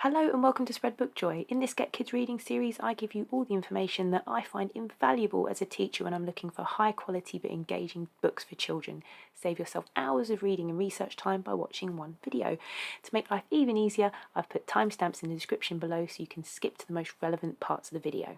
Hello and welcome to Spread Book Joy. In this Get Kids Reading series, I give you all the information that I find invaluable as a teacher when I'm looking for high quality but engaging books for children. Save yourself hours of reading and research time by watching one video. To make life even easier, I've put timestamps in the description below so you can skip to the most relevant parts of the video.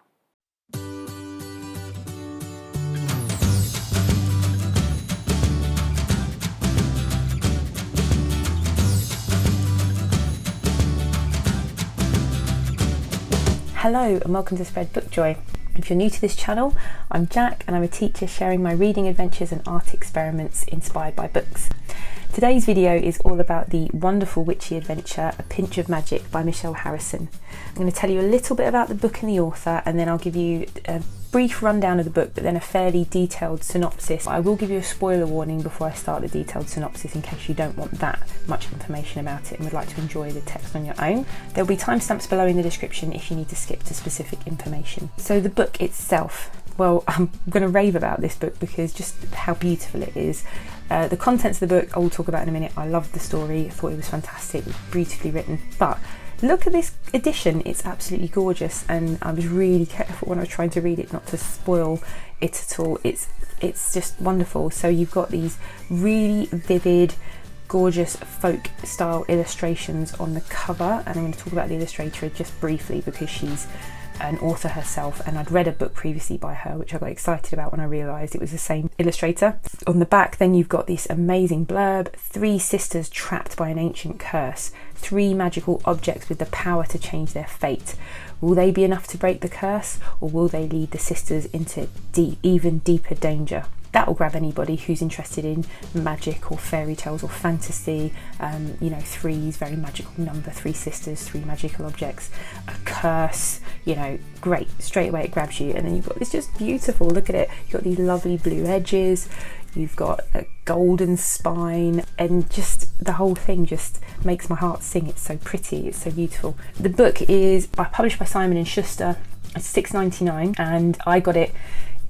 Hello and welcome to Spread Book Joy. If you're new to this channel, I'm Jack and I'm a teacher sharing my reading adventures and art experiments inspired by books. Today's video is all about the wonderful witchy adventure A Pinch of Magic by Michelle Harrison. I'm going to tell you a little bit about the book and the author, and then I'll give you a brief rundown of the book but then a fairly detailed synopsis. I will give you a spoiler warning before I start the detailed synopsis in case you don't want that much information about it and would like to enjoy the text on your own. There'll be timestamps below in the description if you need to skip to specific information. So the book itself, well, I'm going to rave about this book because just how beautiful it is. The contents of the book I will talk about in a minute. I loved the story, I thought it was fantastic, it was beautifully written, but look at this edition, it's absolutely gorgeous, and I was really careful when I was trying to read it not to spoil it at all. It's just wonderful. So you've got these really vivid, gorgeous folk style illustrations on the cover, and I'm going to talk about the illustrator just briefly because she's an author herself, and I'd read a book previously by her which I got excited about when I realised it was the same illustrator. On the back then you've got this amazing blurb: 3 sisters trapped by an ancient curse, 3 magical objects with the power to change their fate. Will they be enough to break the curse, or will they lead the sisters into even deeper danger? That will grab anybody who's interested in magic or fairy tales or fantasy. 3 is very magical number, 3 sisters, 3 magical objects, a curse, great, straight away it grabs you. And then you've got this just beautiful, look at it, you've got these lovely blue edges, you've got a golden spine, and just the whole thing just makes my heart sing. It's so pretty, it's so beautiful. The book is published by Simon & Schuster. It's $6.99 and I got it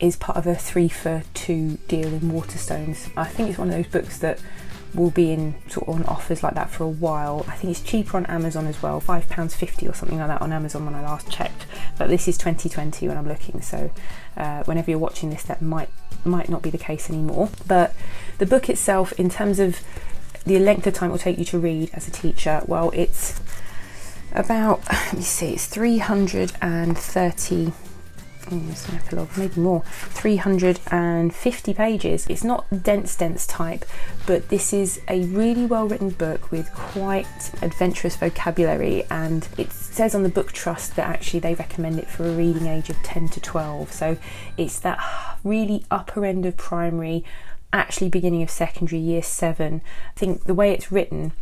is part of a 3 for 2 deal in Waterstones. I think it's one of those books that will be in sort of on offers like that for a while. I think it's cheaper on Amazon as well, £5.50 or something like that on Amazon when I last checked, but this is 2020 when I'm looking, so whenever you're watching this that might not be the case anymore. But the book itself, in terms of the length of time it will take you to read as a teacher, well, it's about, let me see, it's 330, it's an epilogue, maybe more, 350 pages. It's not dense type, but this is a really well written book with quite adventurous vocabulary, and it says on the book trust that actually they recommend it for a reading age of 10 to 12, so it's that really upper end of primary, actually beginning of secondary, year 7. I think the way it's written,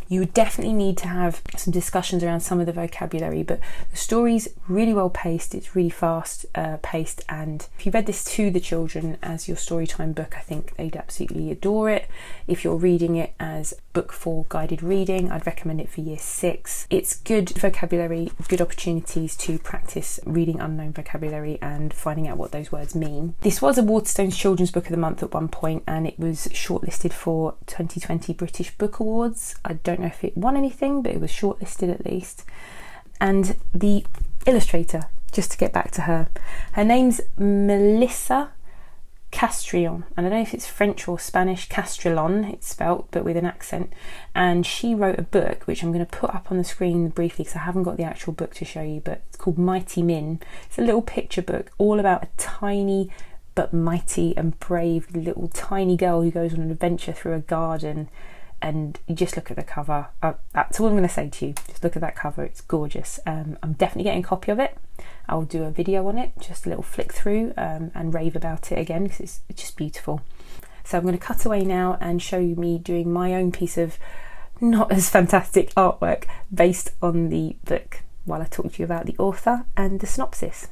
you would definitely need to have some discussions around some of the vocabulary, but the story's really well paced, it's really fast paced, and if you read this to the children as your storytime book, I think they'd absolutely adore it. If you're reading it as book for guided reading, I'd recommend it for year 6. It's good vocabulary, good opportunities to practice reading unknown vocabulary and finding out what those words mean. This was a Waterstones Children's Book of the Month at one point, and it was shortlisted for 2020 British Book Awards. I don't know if it won anything, but it was shortlisted at least. And the illustrator, just to get back to her name's Melissa Castrillon, and I don't know if it's French or Spanish, Castrillon it's spelt, but with an accent, and she wrote a book which I'm going to put up on the screen briefly because I haven't got the actual book to show you, but it's called Mighty Min. It's a little picture book all about a tiny but mighty and brave little tiny girl who goes on an adventure through a garden. And you just look at the cover. That's all I'm going to say to you. Just look at that cover. It's gorgeous. I'm definitely getting a copy of it. I'll do a video on it, just a little flick through and rave about it again because it's just beautiful. So I'm going to cut away now and show you me doing my own piece of not as fantastic artwork based on the book while I talk to you about the author and the synopsis.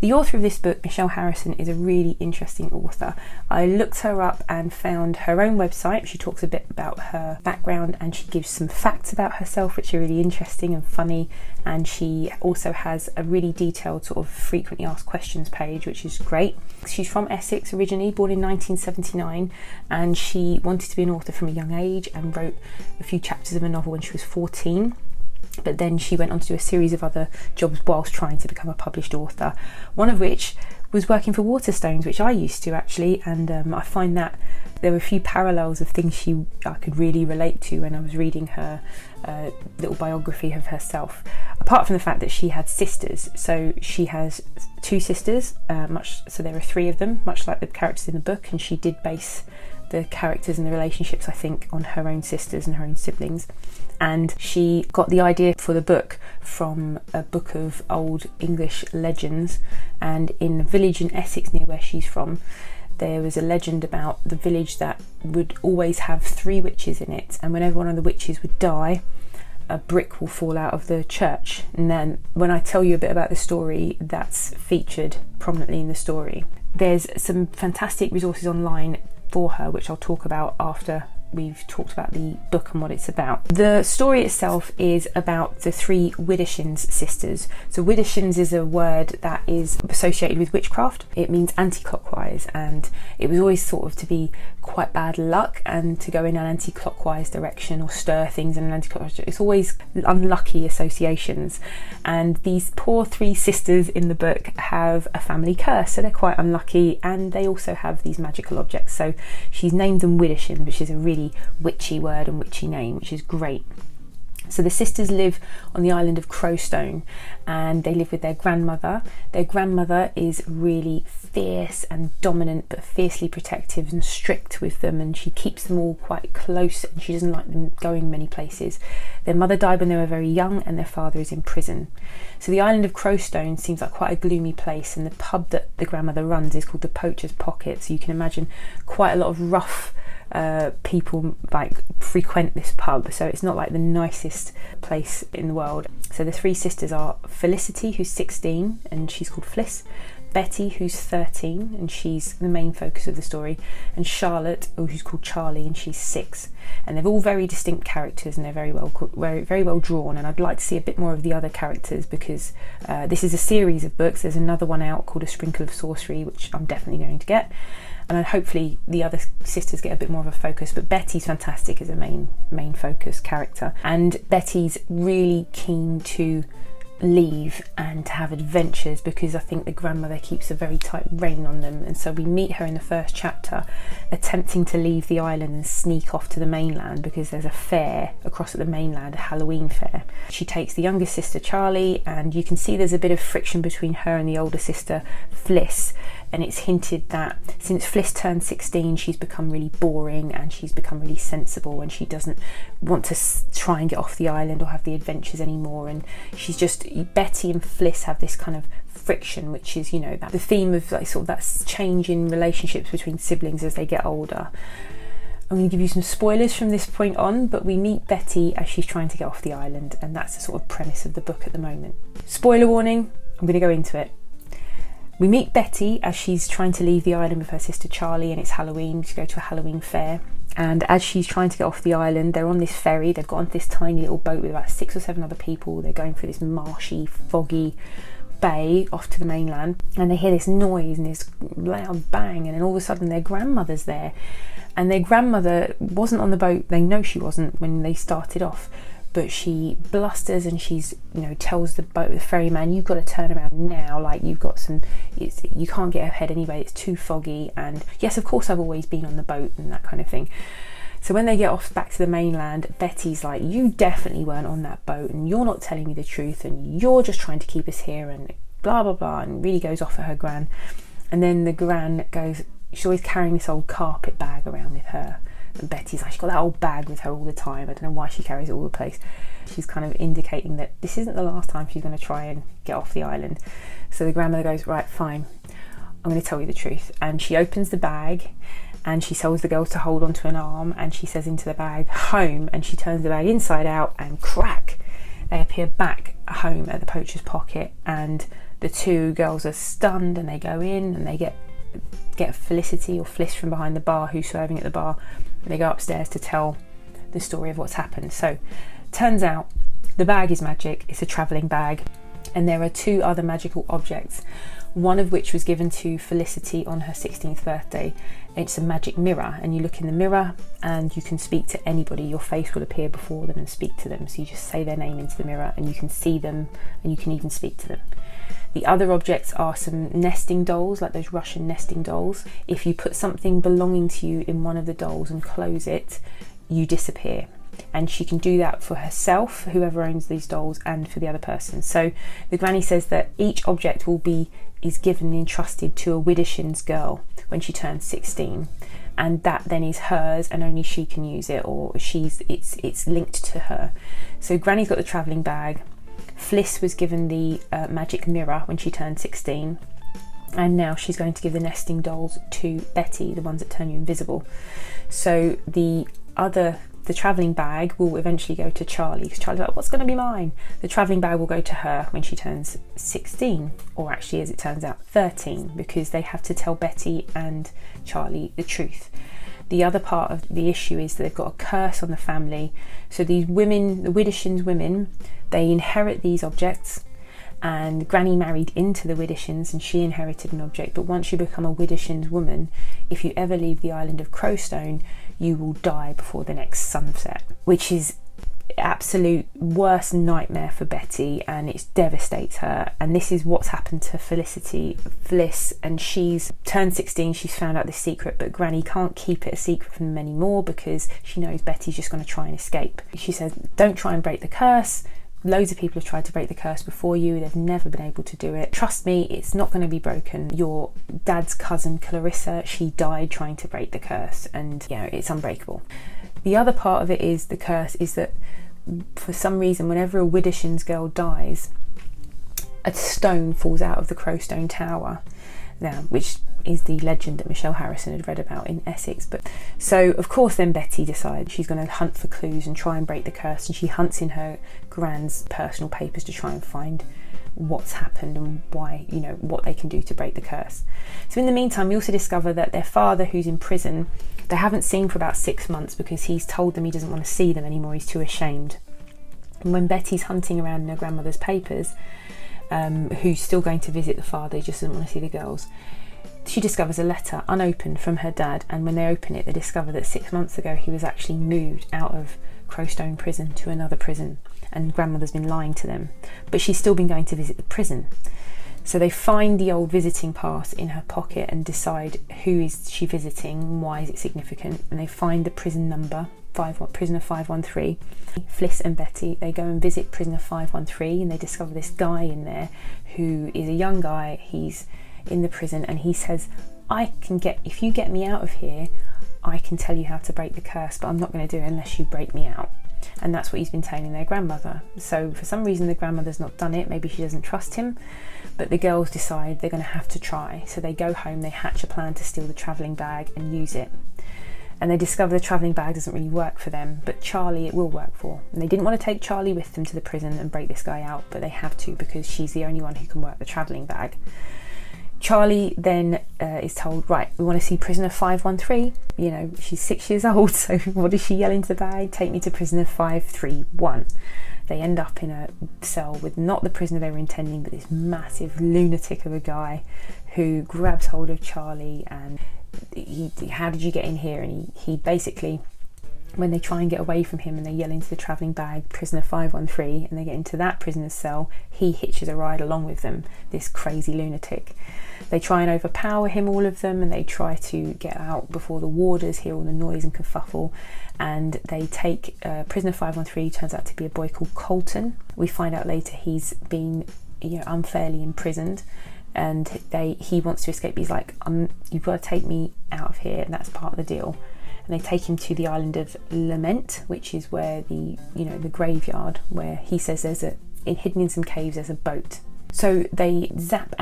The author of this book, Michelle Harrison, is a really interesting author. I looked her up and found her own website. She talks a bit about her background and she gives some facts about herself which are really interesting and funny, and she also has a really detailed sort of frequently asked questions page, which is great. She's from Essex originally, born in 1979, and she wanted to be an author from a young age and wrote a few chapters of a novel when she was 14. But then she went on to do a series of other jobs whilst trying to become a published author, one of which was working for Waterstones, which I used to actually, and I find that there were a few parallels of things I could really relate to when I was reading her little biography of herself. Apart from the fact that she had sisters, so she has 2 sisters, so there are 3 of them, much like the characters in the book, and she did base the characters and the relationships, I think, on her own sisters and her own siblings. And she got the idea for the book from a book of old English legends, and in a village in Essex near where she's from, there was a legend about the village that would always have 3 witches in it, and whenever one of the witches would die, a brick will fall out of the church. And then when I tell you a bit about the story, that's featured prominently in the story. There's some fantastic resources online for her, which I'll talk about after we've talked about the book and what it's about. The story itself is about the 3 Widdershins sisters. So Widdershins is a word that is associated with witchcraft. It means anti-clockwise, and it was always sort of to be quite bad luck and to go in an anti-clockwise direction or stir things in an anti-clockwise direction. It's always unlucky associations, and these poor 3 sisters in the book have a family curse, so they're quite unlucky, and they also have these magical objects. So she's named them Widdershin, which is a really witchy word and witchy name, which is great. So the sisters live on the island of Crowstone, and they live with their grandmother. Their grandmother is really fierce and dominant, but fiercely protective and strict with them, and she keeps them all quite close, and she doesn't like them going many places. Their mother died when they were very young, and their father is in prison. So the island of Crowstone seems like quite a gloomy place, and the pub that the grandmother runs is called the Poacher's Pocket, so you can imagine quite a lot of rough people like frequent this pub, so it's not like the nicest place in the world. So the 3 sisters are Felicity, who's 16 and she's called Fliss, Betty, who's 13 and she's the main focus of the story, and Charlotte, who's called Charlie, and she's 6. And they're all very distinct characters, and they're very well drawn, and I'd like to see a bit more of the other characters, because this is a series of books. There's another one out called A Sprinkle of Sorcery, which I'm definitely going to get, and hopefully the other sisters get a bit more of a focus. But Betty's fantastic as a main focus character, and Betty's really keen to leave and to have adventures, because I think the grandmother keeps a very tight rein on them. And so we meet her in the first chapter attempting to leave the island and sneak off to the mainland, because there's a fair across at the mainland, a Halloween fair. She takes the youngest sister Charlie, and you can see there's a bit of friction between her and the older sister Fliss, and it's hinted that since Fliss turned 16 she's become really boring and she's become really sensible, and she doesn't want to try and get off the island or have the adventures anymore. And she's just, Betty and Fliss have this kind of friction, which is, you know, that the theme of like sort of that change in relationships between siblings as they get older. I'm going to give you some spoilers from this point on, but we meet Betty as she's trying to get off the island, and that's the sort of premise of the book at the moment. Spoiler warning, I'm going to go into it. We meet Betty as she's trying to leave the island with her sister Charlie, and it's Halloween, to go to a Halloween fair. And as she's trying to get off the island, they're on this ferry. They've got on this tiny little boat with about 6 or 7 other people. They're going through this marshy, foggy bay off to the mainland, and they hear this noise and this loud bang, and then all of a sudden their grandmother's there. And their grandmother wasn't on the boat. They know she wasn't when they started off, but she blusters and she's, you know, tells the ferryman, you've got to turn around now, like you've got some, you can't get ahead anyway, it's too foggy, and yes, of course I've always been on the boat, and that kind of thing. So when they get off back to the mainland, Betty's like, you definitely weren't on that boat, and you're not telling me the truth, and you're just trying to keep us here, and blah blah blah, and really goes off at her gran. And then the gran goes, she's always carrying this old carpet bag around with her, and Betty's like, she's got that old bag with her all the time. I don't know why she carries it all the place. She's kind of indicating that this isn't the last time she's going to try and get off the island. So the grandmother goes, right, fine, I'm going to tell you the truth. And she opens the bag and she tells the girls to hold onto an arm, and she says into the bag, home, and she turns the bag inside out, and crack, they appear back home at the Poacher's Pocket, and The two girls are stunned and they go in and they get Felicity or Fliss from behind the bar, who's serving at the bar, and they go upstairs to tell the story of what's happened. So turns out the bag is magic. It's a travelling bag, and there are two other magical objects, one of which was given to Felicity on her 16th birthday. It's a magic mirror, and you look in the mirror and you can speak to anybody. Your face will appear before them and speak to them, so you just say their name into the mirror and you can see them and you can even speak to them. The other objects are some nesting dolls, like those Russian nesting dolls. If you put something belonging to you in one of the dolls and close it, you disappear. And she can do that for herself, whoever owns these dolls, and for the other person. So the granny says that each object is given and entrusted to a Widdershins girl when she turns 16, and that then is hers and only she can use it, or it's linked to her. So Granny's got the travelling bag. Fliss was given the magic mirror when she turned 16, and now she's going to give the nesting dolls to Betty, the ones that turn you invisible. So the travelling bag will eventually go to Charlie, because Charlie's like, what's going to be mine? The travelling bag will go to her when she turns 16, or actually, as it turns out, 13, because they have to tell Betty and Charlie the truth. The other part of the issue is that they've got a curse on the family. So these women, the Widdershins women, they inherit these objects, and Granny married into the Widdershins and she inherited an object. But once you become a Widdershins woman, if you ever leave the island of Crowstone, you will die before the next sunset, which is absolute worst nightmare for Betty, and it devastates her. And this is what's happened to Felicity, Fliss, and she's turned 16. She's found out this secret, but Granny can't keep it a secret from them anymore because she knows Betty's just going to try and escape. She says, don't try and break the curse. Loads of people have tried to break the curse before you. They've never been able to do it. Trust me, it's not going to be broken. Your dad's cousin Clarissa, she died trying to break the curse, and it's unbreakable. The other part of it is the curse is that for some reason, whenever a Widdershins girl dies, a stone falls out of the Crowstone Tower, now, which is the legend that Michelle Harrison had read about in Essex. But so of course then Betty decides she's going to hunt for clues and try and break the curse, and she hunts in her grand's personal papers to try and find what's happened and why, what they can do to break the curse. So in the meantime, we also discover that their father, who's in prison, they haven't seen for about 6 months because he's told them he doesn't want to see them anymore, he's too ashamed. And when Betty's hunting around in her grandmother's papers, who's still going to visit the father, he just doesn't want to see the girls, she discovers a letter unopened from her dad, and when they open it, they discover that 6 months ago he was actually moved out of Crowstone prison to another prison, and grandmother's been lying to them, but she's still been going to visit the prison. So they find the old visiting pass in her pocket and decide who is she visiting, why is it significant, and they find the prison number, prisoner 513. Fliss and Betty, they go and visit prisoner 513, and they discover this guy in there who is a young guy. He's in the prison, and he says, if you get me out of here, I can tell you how to break the curse, but I'm not going to do it unless you break me out. And that's what he's been telling their grandmother. So for some reason the grandmother's not done it. Maybe she doesn't trust him, but the girls decide they're going to have to try. So they go home, they hatch a plan to steal the travelling bag and use it. And they discover the travelling bag doesn't really work for them, but Charlie it will work for. And they didn't want to take Charlie with them to the prison and break this guy out, but they have to because she's the only one who can work the travelling bag. Charlie then is told, right, we want to see prisoner 513. She's 6 years old, so what does she yell into the bag? Take me to prisoner 531. They end up in a cell with not the prisoner they were intending, but this massive lunatic of a guy who grabs hold of Charlie, and how did you get in here? And he basically, when they try and get away from him and they yell into the travelling bag, prisoner 513, and they get into that prisoner's cell, he hitches a ride along with them, this crazy lunatic. They try and overpower him, all of them, and they try to get out before the warders hear all the noise and kerfuffle, and they take prisoner 513, turns out to be a boy called Colton. We find out later he's been unfairly imprisoned, and he wants to escape. He's like, you've got to take me out of here, and that's part of the deal. And they take him to the island of Lament, which is where the graveyard, where he says hidden in some caves there's a boat. So they zap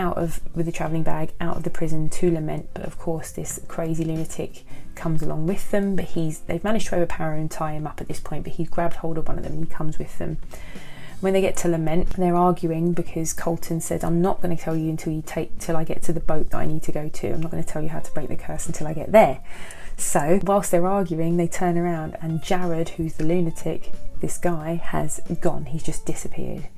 with the travelling bag out of the prison to Lament, but of course this crazy lunatic comes along with them, but they've managed to overpower and tie him up at this point, but he's grabbed hold of one of them and he comes with them. When they get to Lament, they're arguing because Colton says, I'm not going to tell you till I get to the boat that I need to go to. I'm not going to tell you how to break the curse until I get there. So whilst they're arguing, they turn around and Jared, who's the lunatic, this guy, has gone. He's just disappeared.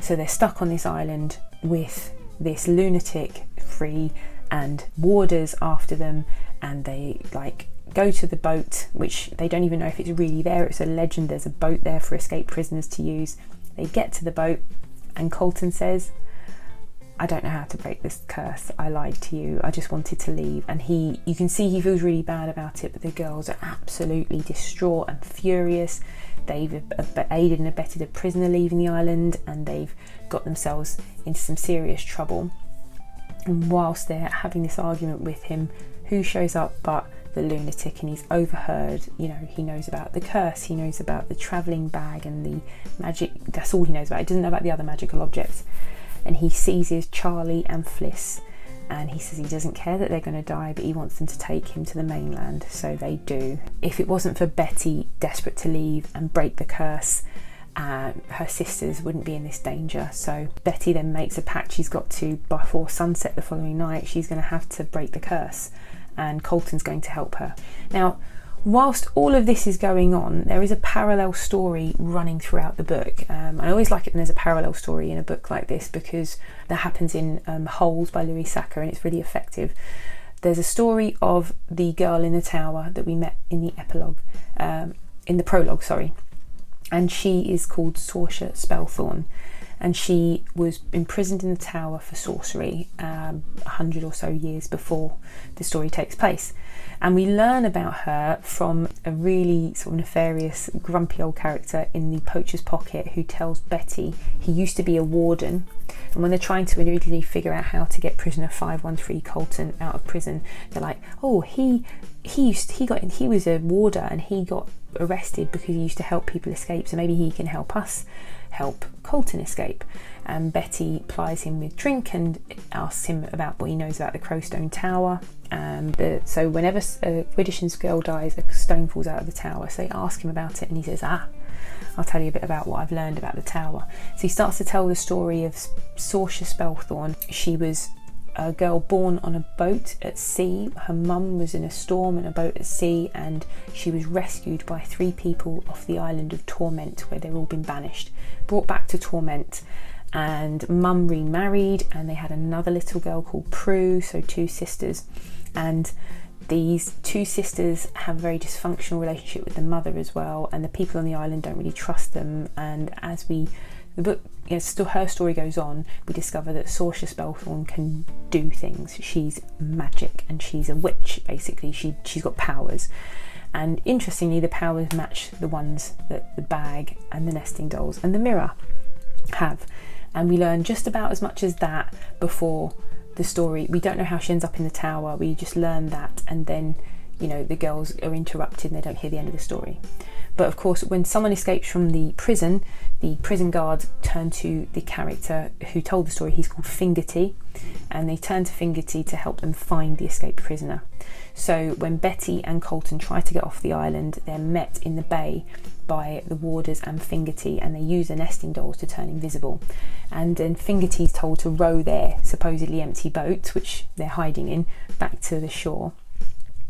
So they're stuck on this island with this lunatic free and warders after them, and they like go to the boat, which they don't even know if it's really there. It's a legend. There's a boat there for escaped prisoners to use. They get to the boat and Colton says, I don't know how to break this curse. I lied to you. I just wanted to leave. And you can see he feels really bad about it, but the girls are absolutely distraught and furious. They've aided and abetted a prisoner leaving the island, and they've got themselves into some serious trouble. And whilst they're having this argument with him, who shows up but the lunatic? And he's overheard, you know, he knows about the curse, he knows about the travelling bag and the magic. That's all he knows about. He doesn't know about the other magical objects. And he seizes Charlie and Fliss, and he says he doesn't care that they're going to die, but he wants them to take him to the mainland. So they do. If it wasn't for Betty desperate to leave and break the curse, her sisters wouldn't be in this danger. So Betty then makes a pact. She's got to, before sunset the following night, she's going to have to break the curse, and Colton's going to help her. Now, whilst all of this is going on, there is a parallel story running throughout the book. I always like it when there's a parallel story in a book like this, because that happens in Holes by Louis Sacre, and it's really effective. There's a story of the girl in the tower that we met in the epilogue, in the prologue, sorry. And she is called Saoirse Spellthorne, and she was imprisoned in the tower for sorcery 100 or so years before the story takes place. And we learn about her from a really sort of nefarious, grumpy old character in The Poacher's Pocket, who tells Betty he used to be a warden, and when they're trying to originally figure out how to get prisoner 513 Colton out of prison, they're like, oh, he was a warder and he got arrested because he used to help people escape, so maybe he can help us help Colton escape. And Betty plies him with drink and asks him about what he knows about the Crowstone Tower. So whenever a Widdershins girl dies, a stone falls out of the tower, so they ask him about it, and he says, I'll tell you a bit about what I've learned about the tower. So he starts to tell the story of Saoirse Spellthorne. She was a girl born on a boat at sea. Her mum was in a storm in a boat at sea, and she was rescued by 3 people off the island of Torment, where they've all been banished, brought back to Torment. And mum remarried, and they had another little girl called Prue, so 2 sisters. And these 2 sisters have a very dysfunctional relationship with the mother as well, and the people on the island don't really trust them. And as the book, her story goes on, we discover that Saoirse Spellthorne can do things. She's magic, and she's a witch, basically. She's got powers. And interestingly, the powers match the ones that the bag and the nesting dolls and the mirror have. And we learn just about as much as that before the story. We don't know how she ends up in the tower. We just learn that, and then, the girls are interrupted and they don't hear the end of the story. But of course, when someone escapes from the prison guards turn to the character who told the story. He's called Fingerty, and they turn to Fingerty to help them find the escaped prisoner. So when Betty and Colton try to get off the island, they're met in the bay by the warders and Fingerty, and they use the nesting dolls to turn invisible. And then Fingerty's told to row their supposedly empty boat, which they're hiding in, back to the shore.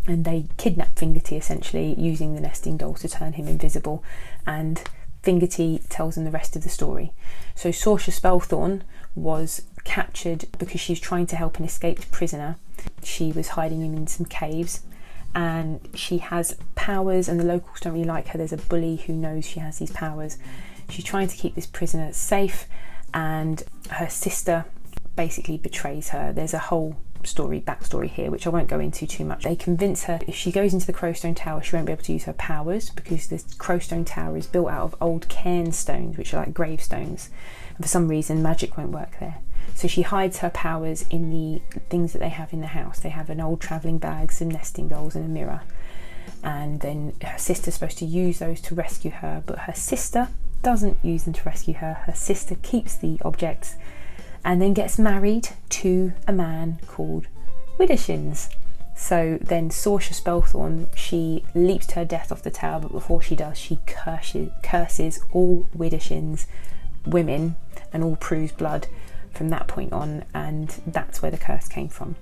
And they kidnap Fingerty, essentially, using the nesting dolls to turn him invisible. And Fingerty tells them the rest of the story. So Saoirse Spellthorne was captured because she was trying to help an escaped prisoner. She was hiding him in some caves, and she has powers, and the locals don't really like her. There's a bully who knows she has these powers. She's trying to keep this prisoner safe, and her sister basically betrays her. There's a whole backstory here, which I won't go into too much. They convince her if she goes into the Crowstone Tower, she won't be able to use her powers, because the Crowstone Tower is built out of old cairn stones, which are like gravestones, and for some reason magic won't work there. So she hides her powers in the things that they have in the house. They have an old travelling bag, some nesting dolls, and a mirror. And then her sister's supposed to use those to rescue her, but her sister doesn't use them to rescue her. Her sister keeps the objects and then gets married to a man called Widdershins. So then Saoirse Spellthorne, she leaps to her death off the tower, but before she does, she curses all Widdershins women and all Prue's blood from that point on, and that's where the curse came from.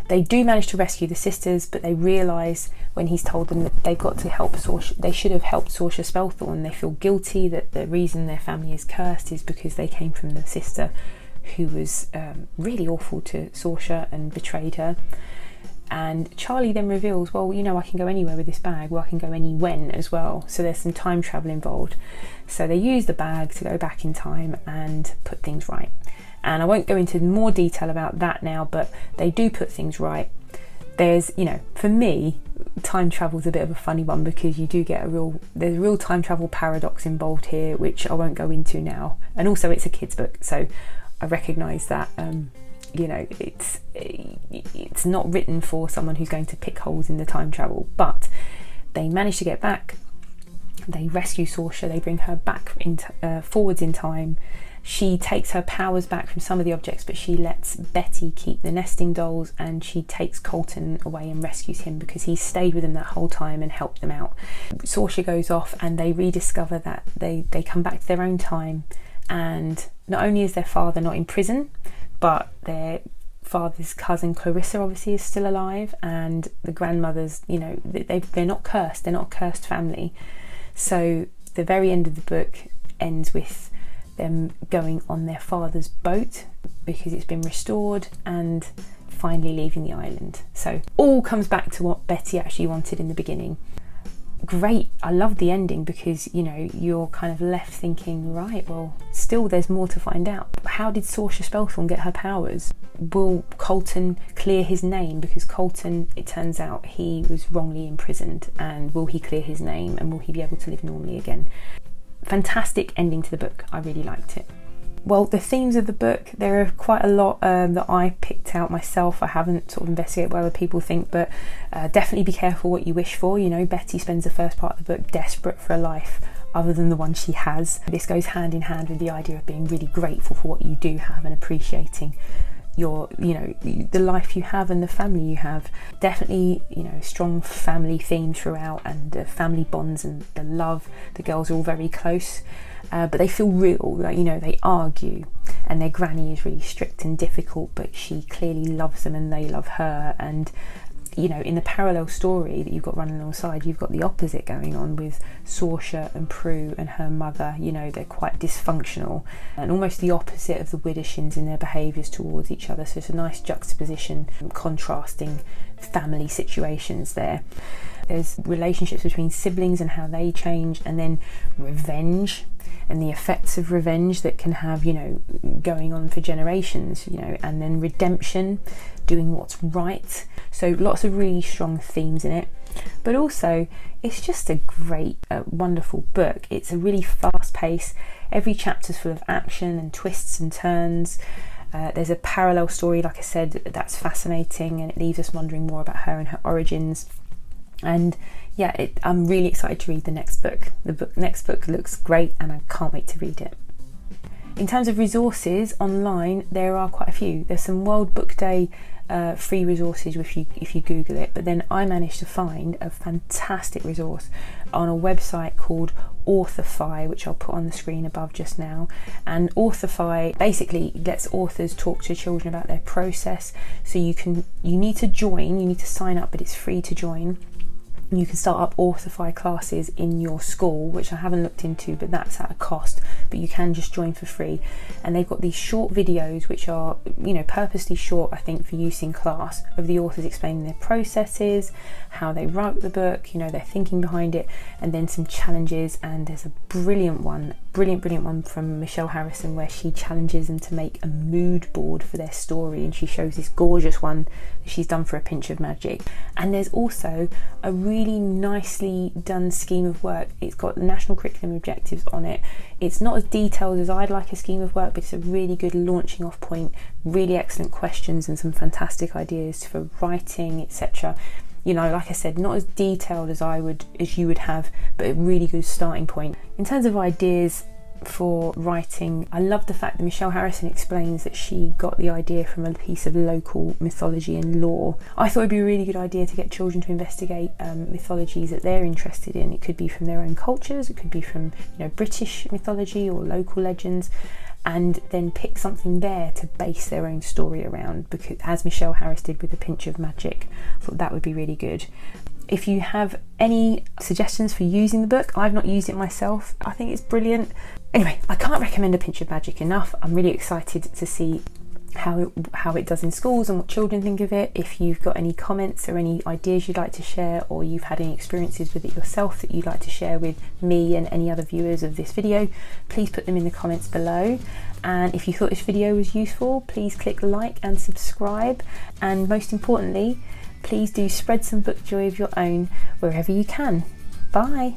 They do manage to rescue the sisters, but they realise when he's told them that they've got to help Sorcia, they should have helped Sorcia Spellthorne. They feel guilty that the reason their family is cursed is because they came from the sister who was really awful to Sorcia and betrayed her. And Charlie then reveals, well, you know, I can go anywhere with this bag. Well, I can go any-when as well. So there's some time travel involved. So they use the bag to go back in time and put things right. And I won't go into more detail about that now, but they do put things right. There's, you know, for me, time travel's a bit of a funny one because you do get there's a real time travel paradox involved here, which I won't go into now. And also it's a kid's book, so I recognise that, you know, it's not written for someone who's going to pick holes in the time travel, but they manage to get back. They rescue Sorcia, they bring her back forwards in time. She takes her powers back from some of the objects, but she lets Betty keep the nesting dolls, and she takes Colton away and rescues him because he stayed with them that whole time and helped them out. Sorcia goes off and they rediscover that they come back to their own time, and not only is their father not in prison, but their father's cousin Clarissa obviously is still alive, and the grandmothers, you know, they're not cursed, they're not a cursed family. So the very end of the book ends with them going on their father's boat because it's been restored and finally leaving the island. So all comes back to what Betty actually wanted in the beginning. Great, I love the ending because, you know, you're kind of left thinking, right, well, still there's more to find out. How did Sorcia Spellthorne get her powers? Will Colton clear his name? Because Colton, it turns out he was wrongly imprisoned, and will he clear his name and will he be able to live normally again? Fantastic ending to the book. I really liked it. Well, the themes of the book, there are quite a lot that I picked out myself. I haven't sort of investigated what other people think, but definitely be careful what you wish for. You know, Betty spends the first part of the book desperate for a life other than the one she has. This goes hand in hand with the idea of being really grateful for what you do have and appreciating your, you know, the life you have and the family you have. Definitely, you know, strong family theme throughout, and family bonds and the love. The girls are all very close, but they feel real. Like, you know, they argue, and their granny is really strict and difficult, but she clearly loves them and they love her. And you know, in the parallel story that you've got running alongside, you've got the opposite going on with Sorcia and Prue and her mother. You know, they're quite dysfunctional and almost the opposite of the Widdershins in their behaviours towards each other. So it's a nice juxtaposition, contrasting family situations there. There's relationships between siblings and how they change, and then revenge and the effects of revenge that can have, you know, going on for generations, you know, and then redemption, doing what's right. So lots of really strong themes in it, but also it's just a great, wonderful book. It's a really fast pace. Every chapter's full of action and twists and turns. There's a parallel story, like I said, that's fascinating, and it leaves us wondering more about her and her origins. And yeah, I'm really excited to read the next book. The next book looks great and I can't wait to read it. In terms of resources online, there are quite a few. There's some World Book Day free resources if you Google it, but then I managed to find a fantastic resource on a website called Authorify, which I'll put on the screen above just now. And Authorify basically lets authors talk to children about their process. So you need to sign up, but it's free to join. You can start up Authorify classes in your school, which I haven't looked into, but that's at a cost, but you can just join for free. And they've got these short videos, which are, you know, purposely short, I think, for use in class, of the authors explaining their processes, how they wrote the book, you know, their thinking behind it, and then some challenges. And there's a brilliant one from Michelle Harrison, where she challenges them to make a mood board for their story, and she shows this gorgeous one that she's done for A Pinch of Magic. And there's also a really nicely done scheme of work. It's got national curriculum objectives on it. It's not as detailed as I'd like a scheme of work, but it's a really good launching off point, really excellent questions and some fantastic ideas for writing, etc. You know, like I said, not as detailed as you would have, but a really good starting point. In terms of ideas, for writing. I love the fact that Michelle Harrison explains that she got the idea from a piece of local mythology and lore. I thought it'd be a really good idea to get children to investigate mythologies that they're interested in. It could be from their own cultures, it could be from British mythology or local legends, and then pick something there to base their own story around, because as Michelle Harris did with A Pinch of Magic. I thought that would be really good. If you have any suggestions for using the book, I've not used it myself. I think it's brilliant. Anyway, I can't recommend A Pinch of Magic enough. I'm really excited to see how it does in schools and what children think of it. If you've got any comments or any ideas you'd like to share, or you've had any experiences with it yourself that you'd like to share with me and any other viewers of this video, please put them in the comments below. And if you thought this video was useful, please click like and subscribe. And most importantly, please do spread some book joy of your own wherever you can. Bye!